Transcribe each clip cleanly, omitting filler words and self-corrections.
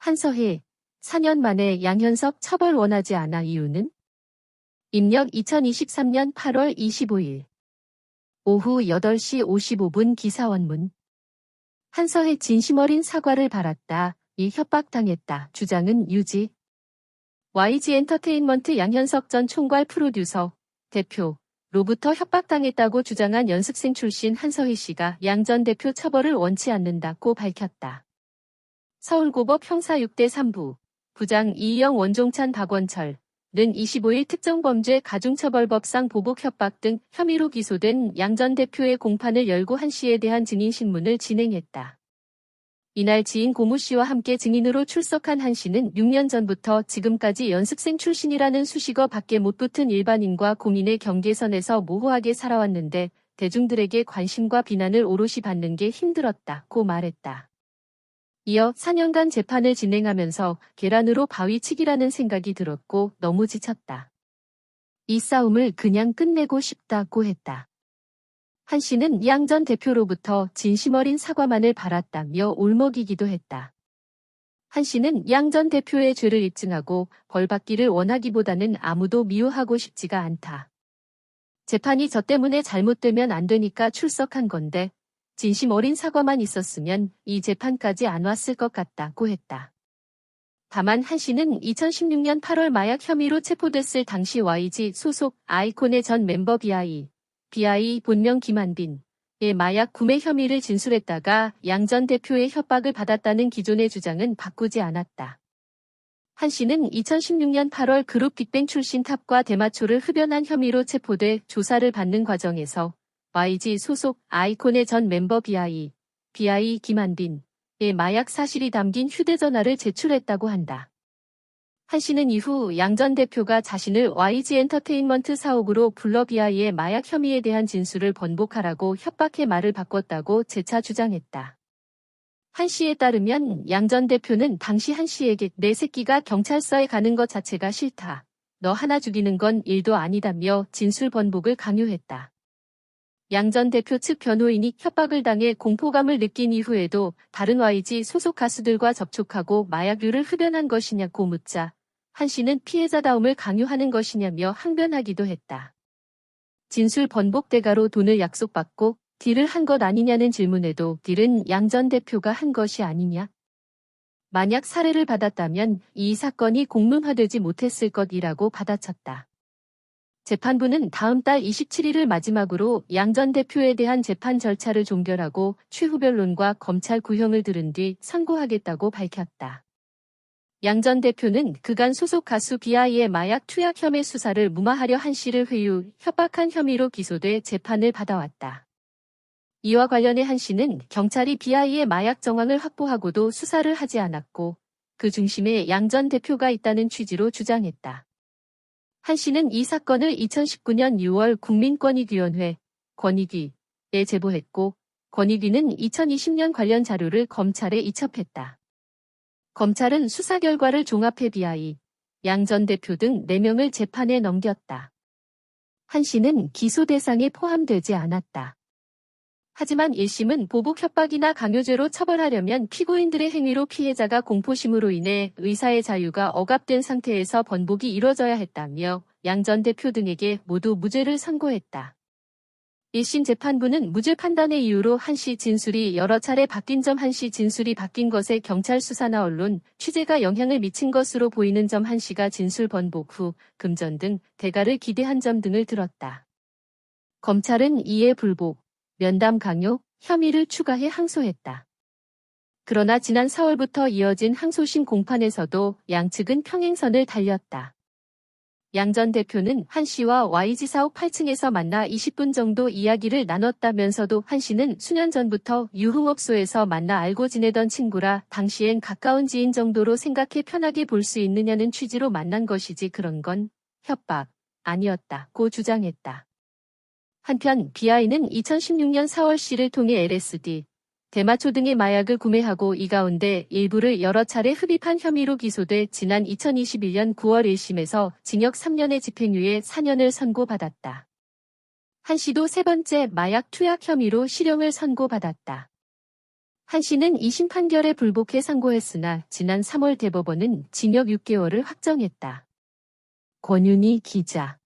한서희, 4년 만에 양현석 처벌 원하지 않아 이유는? 입력 2023년 8월 25일. 오후 8시 55분 기사원문. 한서희 진심 어린 사과를 받았다. 이 협박당했다. 주장은 유지. YG 엔터테인먼트 양현석 전 총괄 프로듀서, 대표로부터 협박당했다고 주장한 연습생 출신 한서희 씨가 양 전 대표 처벌을 원치 않는다고 밝혔다. 서울고법 형사 6대 3부, 부장 이희영 원종찬 박원철 는 25일 특정범죄 가중처벌법상 보복 협박 등 혐의로 기소된 양 전 대표의 공판을 열고 한 씨에 대한 증인신문을 진행했다. 이날 지인 고모 씨와 함께 증인으로 출석한 한 씨는 6년 전부터 지금까지 연습생 출신이라는 수식어 밖에 못 붙은 일반인과 공인의 경계선에서 모호하게 살아왔는데 대중들에게 관심과 비난을 오롯이 받는 게 힘들었다고 말했다. 이어 4년간 재판을 진행하면서 계란으로 바위치기라는 생각이 들었고 너무 지쳤다. 이 싸움을 그냥 끝내고 싶다고 했다. 한 씨는 양 전 대표로부터 진심 어린 사과만을 바랐다며 울먹이기도 했다. 한 씨는 양 전 대표의 죄를 입증하고 벌 받기를 원하기보다는 아무도 미워하고 싶지가 않다. 재판이 저 때문에 잘못되면 안 되니까 출석한 건데 진심 어린 사과만 있었으면 이 재판까지 안 왔을 것 같다고 했다. 다만 한 씨는 2016년 8월 마약 혐의로 체포됐을 당시 YG 소속 아이콘의 전 멤버 BI 본명 김한빈의 마약 구매 혐의를 진술했다가 양 전 대표의 협박을 받았다는 기존의 주장은 바꾸지 않았다. 한 씨는 2016년 8월 그룹 빅뱅 출신 탑과 대마초를 흡연한 혐의로 체포돼 조사를 받는 과정에서 YG 소속 아이콘의 전 멤버 BI 김한빈의 마약 사실이 담긴 휴대전화를 제출했다고 한다. 한 씨는 이후 양 전 대표가 자신을 YG 엔터테인먼트 사옥으로 불러 BI의 마약 혐의에 대한 진술을 번복하라고 협박해 말을 바꿨다고 재차 주장했다. 한 씨에 따르면 양 전 대표는 당시 한 씨에게 내 새끼가 경찰서에 가는 것 자체가 싫다. 너 하나 죽이는 건 일도 아니다며 진술 번복을 강요했다. 양 전 대표 측 변호인이 협박을 당해 공포감을 느낀 이후에도 다른 YG 소속 가수들과 접촉하고 마약류를 흡연한 것이냐고 묻자 한 씨는 피해자다움을 강요하는 것이냐며 항변하기도 했다. 진술 번복 대가로 돈을 약속받고 딜을 한 것 아니냐는 질문에도 딜은 양 전 대표가 한 것이 아니냐? 만약 사례를 받았다면 이 사건이 공론화되지 못했을 것이라고 받아쳤다. 재판부는 다음 달 27일을 마지막으로 양 전 대표에 대한 재판 절차를 종결하고 추후 변론과 검찰 구형을 들은 뒤 선고하겠다고 밝혔다. 양 전 대표는 그간 소속 가수 BI의 마약 투약 혐의 수사를 무마하려 한 씨를 회유, 협박한 혐의로 기소돼 재판을 받아왔다. 이와 관련해 한 씨는 경찰이 BI의 마약 정황을 확보하고도 수사를 하지 않았고 그 중심에 양 전 대표가 있다는 취지로 주장했다. 한 씨는 이 사건을 2019년 6월 국민권익위원회 권익위에 제보했고 권익위는 2020년 관련 자료를 검찰에 이첩했다. 검찰은 수사 결과를 종합해 BI, 양 전 대표 등 4명을 재판에 넘겼다. 한 씨는 기소 대상에 포함되지 않았다. 하지만 1심은 보복 협박이나 강요죄로 처벌하려면 피고인들의 행위로 피해자가 공포심으로 인해 의사의 자유가 억압된 상태에서 번복이 이뤄져야 했다며 양 전 대표 등에게 모두 무죄를 선고했다. 1심 재판부는 무죄 판단의 이유로 한 씨 진술이 여러 차례 바뀐 점, 한 씨 진술이 바뀐 것에 경찰 수사나 언론 취재가 영향을 미친 것으로 보이는 점, 한 씨가 진술 번복 후 금전 등 대가를 기대한 점 등을 들었다. 검찰은 이에 불복, 면담 강요 혐의를 추가해 항소했다. 그러나 지난 4월부터 이어진 항소심 공판에서도 양측은 평행선을 달렸다. 양 전 대표는 한 씨와 YG 사옥 8층에서 만나 20분 정도 이야기를 나눴다면서도 한 씨는 수년 전부터 유흥업소에서 만나 알고 지내던 친구라 당시엔 가까운 지인 정도로 생각해 편하게 볼 수 있느냐는 취지로 만난 것이지 그런 건 협박 아니었다고 주장했다. 한편 BI는 2016년 4월 씨를 통해 LSD, 대마초 등의 마약을 구매하고 이 가운데 일부를 여러 차례 흡입한 혐의로 기소돼 지난 2021년 9월 1심에서 징역 3년의 집행유예 4년을 선고받았다. 한 씨도 세 번째 마약 투약 혐의로 실형을 선고받았다. 한 씨는 2심 판결에 불복해 상고했으나 지난 3월 대법원은 징역 6개월을 확정했다. 권윤희 기자.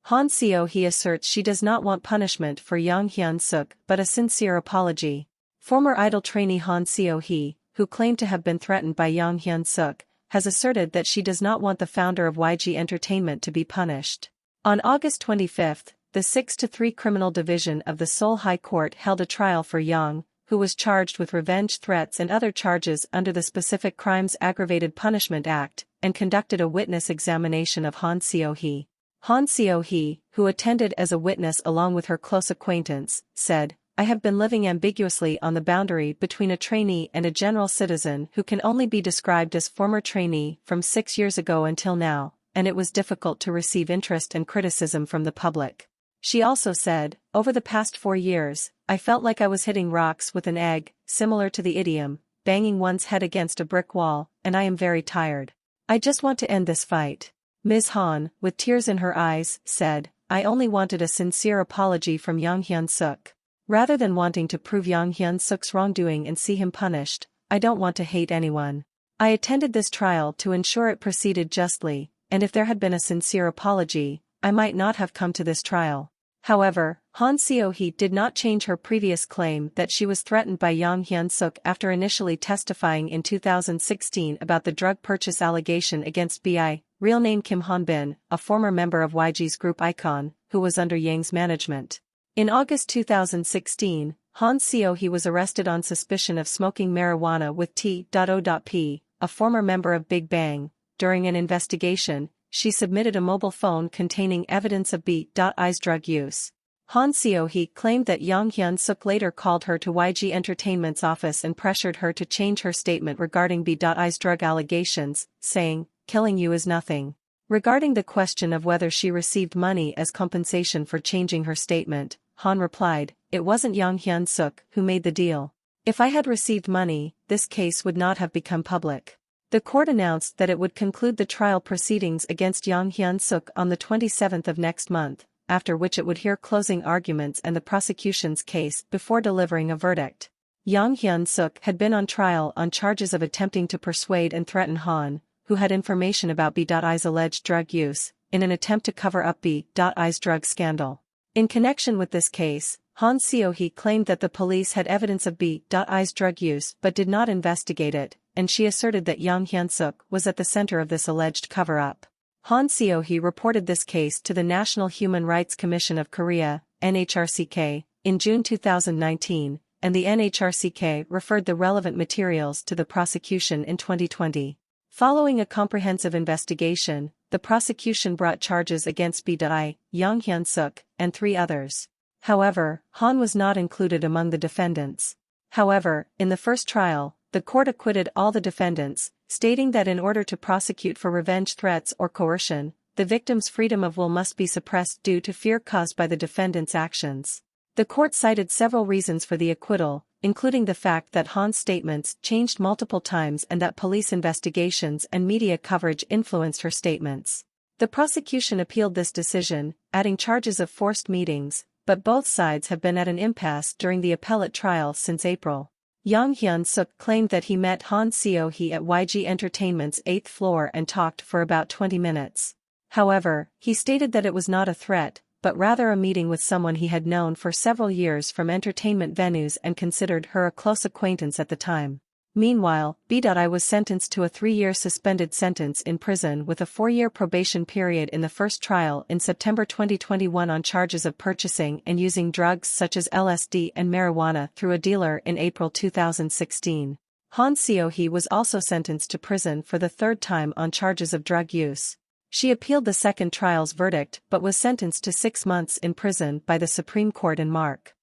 Han Seo-hee asserts she does not want punishment for Yang Hyun-suk but a sincere apology. Former Idol trainee Han Seo-hee, who claimed to have been threatened by Yang Hyun-suk, has asserted that she does not want the founder of YG Entertainment to be punished. On August 25, the 6-3 Criminal Division of the Seoul High Court held a trial for Yang, who was charged with revenge threats and other charges under the Specific Crimes Aggravated Punishment Act, and conducted a witness examination of Han Seo-hee. Han Seo-hee, who attended as a witness along with her close acquaintance, said, "I have been living ambiguously on the boundary between a trainee and a general citizen who can only be described as former trainee from 6 years ago until now, and it was difficult to receive interest and criticism from the public." She also said, "Over the past 4 years, I felt like I was hitting rocks with an egg, similar to the idiom, banging one's head against a brick wall, and I am very tired. I just want to end this fight." Ms. Han, with tears in her eyes, said, "I only wanted a sincere apology from Yang Hyun-suk. Rather than wanting to prove Yang Hyun-suk's wrongdoing and see him punished, I don't want to hate anyone. I attended this trial to ensure it proceeded justly, and if there had been a sincere apology, I might not have come to this trial." However, Han Seo-hee did not change her previous claim that she was threatened by Yang Hyun-suk after initially testifying in 2016 about the drug purchase allegation against B.I., real name Kim Han-bin, a former member of YG's group Icon, who was under Yang's management. In August 2016, Han Seo-hee was arrested on suspicion of smoking marijuana with T.O.P., a former member of Big Bang. During an investigation, she submitted a mobile phone containing evidence of B.I's drug use. Han Seo-hee claimed that Yang Hyun-suk later called her to YG Entertainment's office and pressured her to change her statement regarding B.I's drug allegations, saying, "Killing you is nothing." Regarding the question of whether she received money as compensation for changing her statement, Han replied, "It wasn't Yang Hyun-suk who made the deal. If I had received money, this case would not have become public." The court announced that it would conclude the trial proceedings against Yang Hyun-suk on the 27th of next month, after which it would hear closing arguments and the prosecution's case before delivering a verdict. Yang Hyun-suk had been on trial on charges of attempting to persuade and threaten Han, who had information about B.I's alleged drug use, in an attempt to cover up B.I's drug scandal. In connection with this case, Han Seo-hee claimed that the police had evidence of B.I's drug use but did not investigate it, and she asserted that Yang Hyun-suk was at the center of this alleged cover-up. Han Seo-hee reported this case to the National Human Rights Commission of Korea, NHRCK, in June 2019, and the NHRCK referred the relevant materials to the prosecution in 2020. Following a comprehensive investigation, the prosecution brought charges against B.I., Yang Hyun-suk, and 3 others. However, Han was not included among the defendants. However, in the first trial, the court acquitted all the defendants, stating that in order to prosecute for revenge threats or coercion, the victim's freedom of will must be suppressed due to fear caused by the defendant's actions. The court cited several reasons for the acquittal, including the fact that Han's statements changed multiple times and that police investigations and media coverage influenced her statements. The prosecution appealed this decision, adding charges of forced meetings, but both sides have been at an impasse during the appellate trial since April. Yang Hyun-suk claimed that he met Han Seo-hee at YG Entertainment's 8th floor and talked for about 20 minutes. However, he stated that it was not a threat, but rather a meeting with someone he had known for several years from entertainment venues and considered her a close acquaintance at the time. Meanwhile, B.I was sentenced to a 3-year suspended sentence in prison with a 4-year probation period in the first trial in September 2021 on charges of purchasing and using drugs such as LSD and marijuana through a dealer in April 2016. Han Seo-hee was also sentenced to prison for the 3rd time on charges of drug use. She appealed the second trial's verdict but was sentenced to 6 months in prison by the Supreme Court in March.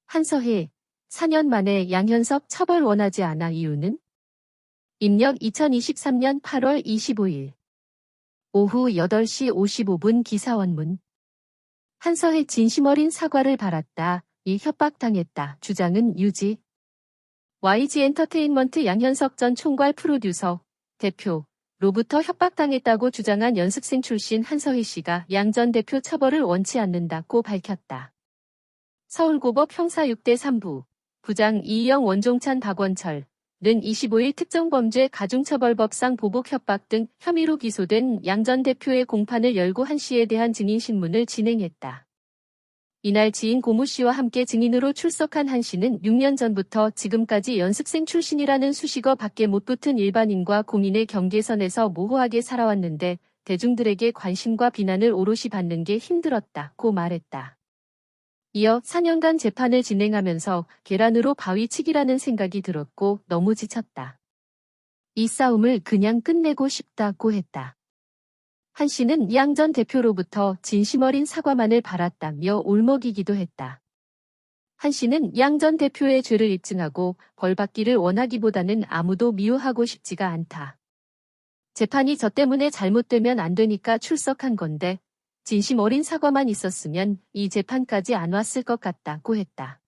한서혜, 4년 만에 양현석 처벌 원하지 않아 이유는? 입력 2023년 8월 25일. 오후 8시 55분 기사원문. 한서혜 진심 어린 사과를 받았다. 이 협박당했다. 주장은 유지. YG 엔터테인먼트 양현석 전 총괄 프로듀서, 대표, 로부터 협박당했다고 주장한 연습생 출신 한서희 씨가 양 전 대표 처벌을 원치 않는다고 밝혔다. 서울고법 형사 6대 3부, 부장 이희영 원종찬 박원철, 는 25일 특정범죄 가중처벌법상 보복 협박 등 혐의로 기소된 양 전 대표의 공판을 열고 한 씨에 대한 증인신문을 진행했다. 이날 지인 고모 씨와 함께 증인으로 출석한 한 씨는 6년 전부터 지금까지 연습생 출신이라는 수식어 밖에 못 붙은 일반인과 공인의 경계선에서 모호하게 살아왔는데 대중들에게 관심과 비난을 오롯이 받는 게 힘들었다고 말했다. 이어 4년간 재판을 진행하면서 계란으로 바위치기라는 생각이 들었고 너무 지쳤다. 이 싸움을 그냥 끝내고 싶다고 했다. 한 씨는 양 전 대표로부터 진심 어린 사과만을 바랐다며 울먹이기도 했다. 한 씨는 양 전 대표의 죄를 입증하고 벌받기를 원하기보다는 아무도 미워하고 싶지가 않다. 재판이 저 때문에 잘못되면 안 되니까 출석한 건데 진심 어린 사과만 있었으면 이 재판까지 안 왔을 것 같다고 했다.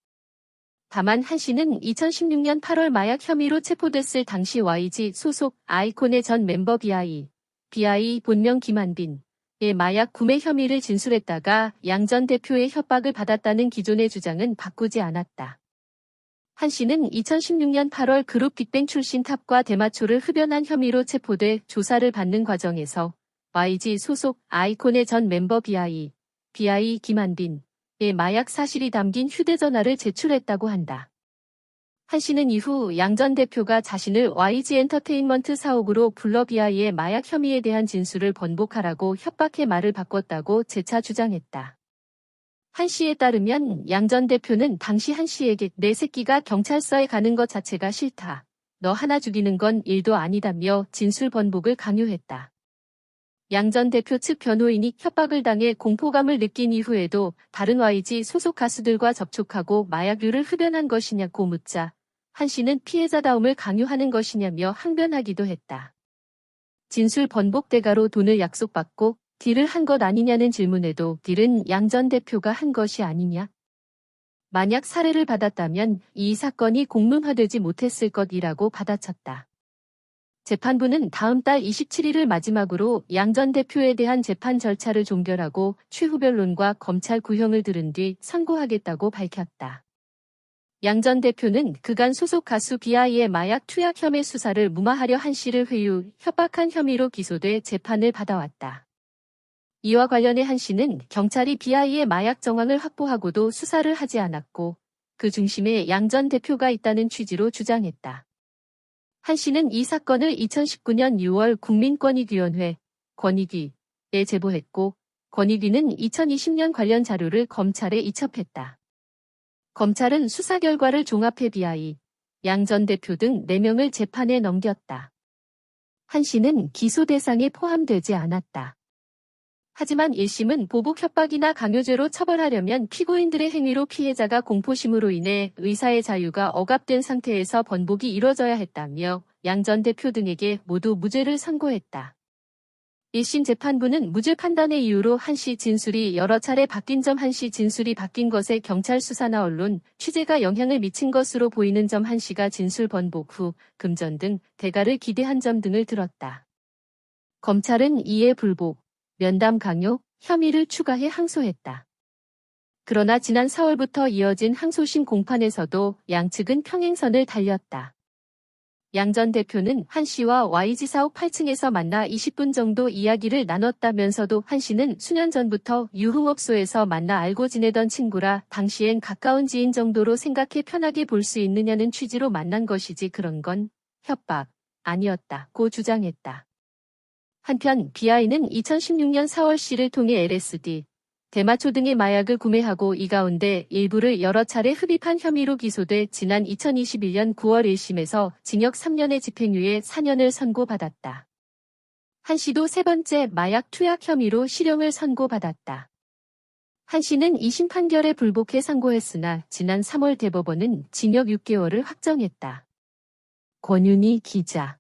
다만 한 씨는 2016년 8월 마약 혐의로 체포됐을 당시 YG 소속 아이콘의 전 멤버 BI 본명 김한빈의 마약 구매 혐의를 진술했다가 양 전 대표의 협박을 받았다는 기존의 주장은 바꾸지 않았다. 한 씨는 2016년 8월 그룹 빅뱅 출신 탑과 대마초를 흡연한 혐의로 체포돼 조사를 받는 과정에서 YG 소속 아이콘의 전 멤버 BI 김한빈의 마약 사실이 담긴 휴대전화를 제출했다고 한다. 한 씨는 이후 양 전 대표가 자신을 YG 엔터테인먼트 사옥으로 불러 BI의 마약 혐의에 대한 진술을 번복하라고 협박해 말을 바꿨다고 재차 주장했다. 한 씨에 따르면 양 전 대표는 당시 한 씨에게 내 새끼가 경찰서에 가는 것 자체가 싫다. 너 하나 죽이는 건 일도 아니다며 진술 번복을 강요했다. 양 전 대표 측 변호인이 협박을 당해 공포감을 느낀 이후에도 다른 YG 소속 가수들과 접촉하고 마약류를 흡연한 것이냐고 묻자 한 씨는 피해자다움을 강요하는 것이냐며 항변하기도 했다. 진술 번복 대가로 돈을 약속받고 딜을 한 것 아니냐는 질문에도 딜은 양 전 대표가 한 것이 아니냐? 만약 사례를 받았다면 이 사건이 공론화되지 못했을 것이라고 받아쳤다. 재판부는 다음 달 27일을 마지막으로 양 전 대표에 대한 재판 절차를 종결하고 추후 변론과 검찰 구형을 들은 뒤 선고하겠다고 밝혔다. 양 전 대표는 그간 소속 가수 BI의 마약 투약 혐의 수사를 무마하려 한 씨를 회유, 협박한 혐의로 기소돼 재판을 받아왔다. 이와 관련해 한 씨는 경찰이 BI의 마약 정황을 확보하고도 수사를 하지 않았고 그 중심에 양 전 대표가 있다는 취지로 주장했다. 한 씨는 이 사건을 2019년 6월 국민권익위원회 권익위에 제보했고 권익위는 2020년 관련 자료를 검찰에 이첩했다. 검찰은 수사 결과를 종합해 BI, 양 전 대표 등 4명을 재판에 넘겼다. 한 씨는 기소 대상에 포함되지 않았다. 하지만 1심은 보복 협박이나 강요죄로 처벌하려면 피고인들의 행위로 피해자가 공포심으로 인해 의사의 자유가 억압된 상태에서 번복이 이뤄져야 했다며 양 전 대표 등에게 모두 무죄를 선고했다. 1심 재판부는 무죄 판단의 이유로 한 씨 진술이 여러 차례 바뀐 점, 한 씨 진술이 바뀐 것에 경찰 수사나 언론 취재가 영향을 미친 것으로 보이는 점, 한 씨가 진술 번복 후 금전 등 대가를 기대한 점 등을 들었다. 검찰은 이에 불복, 면담 강요 혐의를 추가해 항소했다. 그러나 지난 4월부터 이어진 항소심 공판에서도 양측은 평행선을 달렸다. 양 전 대표는 한 씨와 YG 사옥 8층에서 만나 20분 정도 이야기를 나눴다면서도 한 씨는 수년 전부터 유흥업소에서 만나 알고 지내던 친구라 당시엔 가까운 지인 정도로 생각해 편하게 볼 수 있느냐는 취지로 만난 것이지 그런 건 협박 아니었다고 주장했다. 한편 BI는 2016년 4월 씨를 통해 LSD, 대마초 등의 마약을 구매하고 이 가운데 일부를 여러 차례 흡입한 혐의로 기소돼 지난 2021년 9월 1심에서 징역 3년의 집행유예 4년을 선고받았다. 한 씨도 세 번째 마약 투약 혐의로 실형을 선고받았다. 한 씨는 2심 판결에 불복해 상고했으나 지난 3월 대법원은 징역 6개월을 확정했다. 권윤희 기자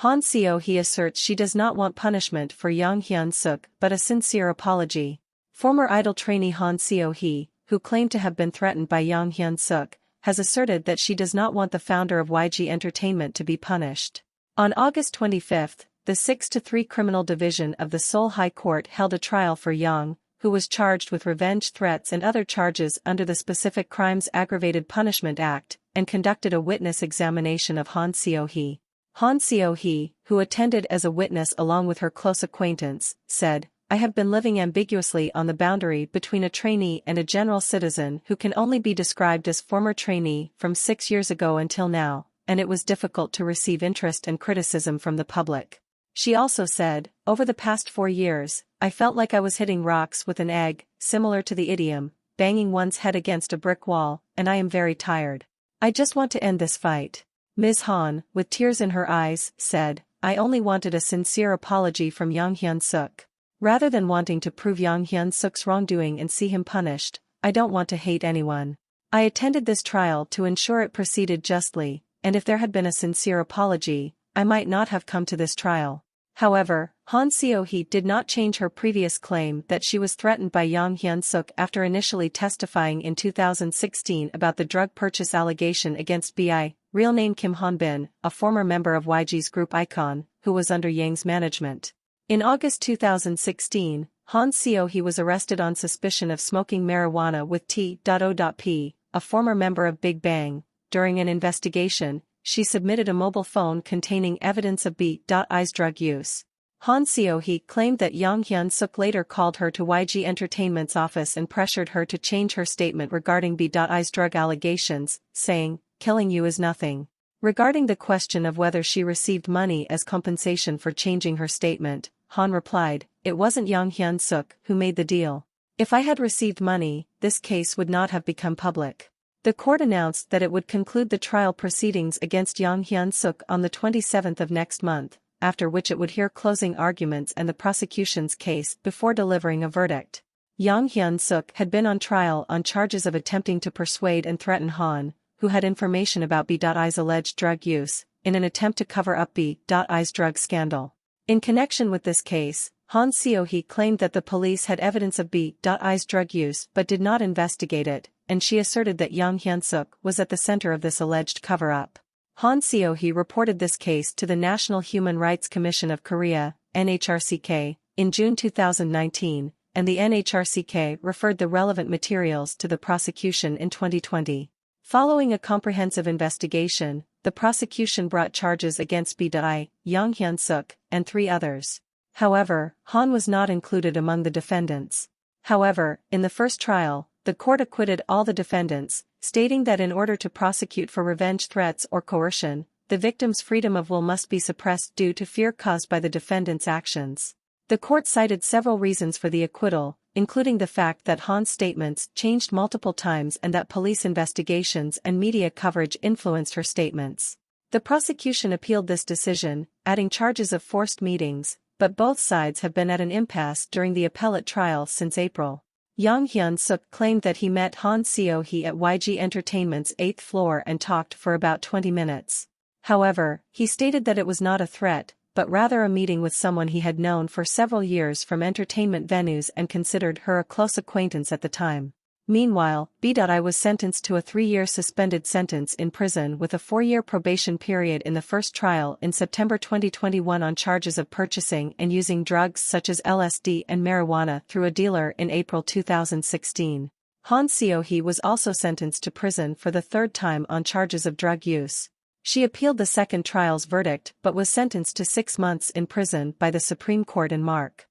Han Seo-hee asserts she does not want punishment for Yang Hyun-suk but a sincere apology. Former Idol trainee Han Seo-hee, who claimed to have been threatened by Yang Hyun-suk, has asserted that she does not want the founder of YG Entertainment to be punished. On August 25, the 6-3 Criminal Division of the Seoul High Court held a trial for Yang, who was charged with revenge threats and other charges under the Specific Crimes Aggravated Punishment Act, and conducted a witness examination of Han Seo-hee. Han Seo-hee, who attended as a witness along with her close acquaintance, said, "I have been living ambiguously on the boundary between a trainee and a general citizen who can only be described as former trainee from 6 years ago until now, and it was difficult to receive interest and criticism from the public." She also said, "Over the past 4 years, I felt like I was hitting rocks with an egg, similar to the idiom, banging one's head against a brick wall, and I am very tired. I just want to end this fight." Ms. Han, with tears in her eyes, said, "I only wanted a sincere apology from Yang Hyun-suk. Rather than wanting to prove Yang Hyun-suk's wrongdoing and see him punished, I don't want to hate anyone. I attended this trial to ensure it proceeded justly, and if there had been a sincere apology, I might not have come to this trial." However, Han Seo-hee did not change her previous claim that she was threatened by Yang Hyun-suk after initially testifying in 2016 about the drug purchase allegation against B.I., real name Kim Han-bin, a former member of YG's group iKON, who was under Yang's management. In August 2016, Han Seo-hee was arrested on suspicion of smoking marijuana with T.O.P., a former member of Big Bang. During an investigation, she submitted a mobile phone containing evidence of B.I's drug use. Han Seo-hee claimed that Yang Hyun-suk later called her to YG Entertainment's office and pressured her to change her statement regarding B.I's drug allegations, saying, "Killing you is nothing." Regarding the question of whether she received money as compensation for changing her statement, Han replied, "It wasn't Yang Hyun-suk who made the deal. If I had received money, this case would not have become public." The court announced that it would conclude the trial proceedings against Yang Hyun-suk on the 27th of next month, after which it would hear closing arguments and the prosecution's case before delivering a verdict. Yang Hyun-suk had been on trial on charges of attempting to persuade and threaten Han, who had information about B.I's alleged drug use, in an attempt to cover up B.I's drug scandal. In connection with this case, Han Seo-hee claimed that the police had evidence of B.I's drug use but did not investigate it, and she asserted that Yang Hyun-suk was at the center of this alleged cover-up. Han Seo-hee reported this case to the National Human Rights Commission of Korea, NHRCK, in June 2019, and the NHRCK referred the relevant materials to the prosecution in 2020. Following a comprehensive investigation, the prosecution brought charges against B.I, Yang Hyun-suk, and 3 others. However, Han was not included among the defendants. However, in the first trial, the court acquitted all the defendants, stating that in order to prosecute for revenge threats or coercion, the victim's freedom of will must be suppressed due to fear caused by the defendant's actions. The court cited several reasons for the acquittal, including the fact that Han's statements changed multiple times and that police investigations and media coverage influenced her statements. The prosecution appealed this decision, adding charges of forced meetings, but both sides have been at an impasse during the appellate trial since April. Yang Hyun-suk claimed that he met Han Seo-hee at YG Entertainment's 8th floor and talked for about 20 minutes. However, he stated that it was not a threat, but rather a meeting with someone he had known for several years from entertainment venues and considered her a close acquaintance at the time. Meanwhile, B.I was sentenced to a 3-year suspended sentence in prison with a 4-year probation period in the first trial in September 2021 on charges of purchasing and using drugs such as LSD and marijuana through a dealer in April 2016. Han Seo-hee was also sentenced to prison for the 3rd time on charges of drug use. She appealed the second trial's verdict but was sentenced to 6 months in prison by the Supreme Court in March.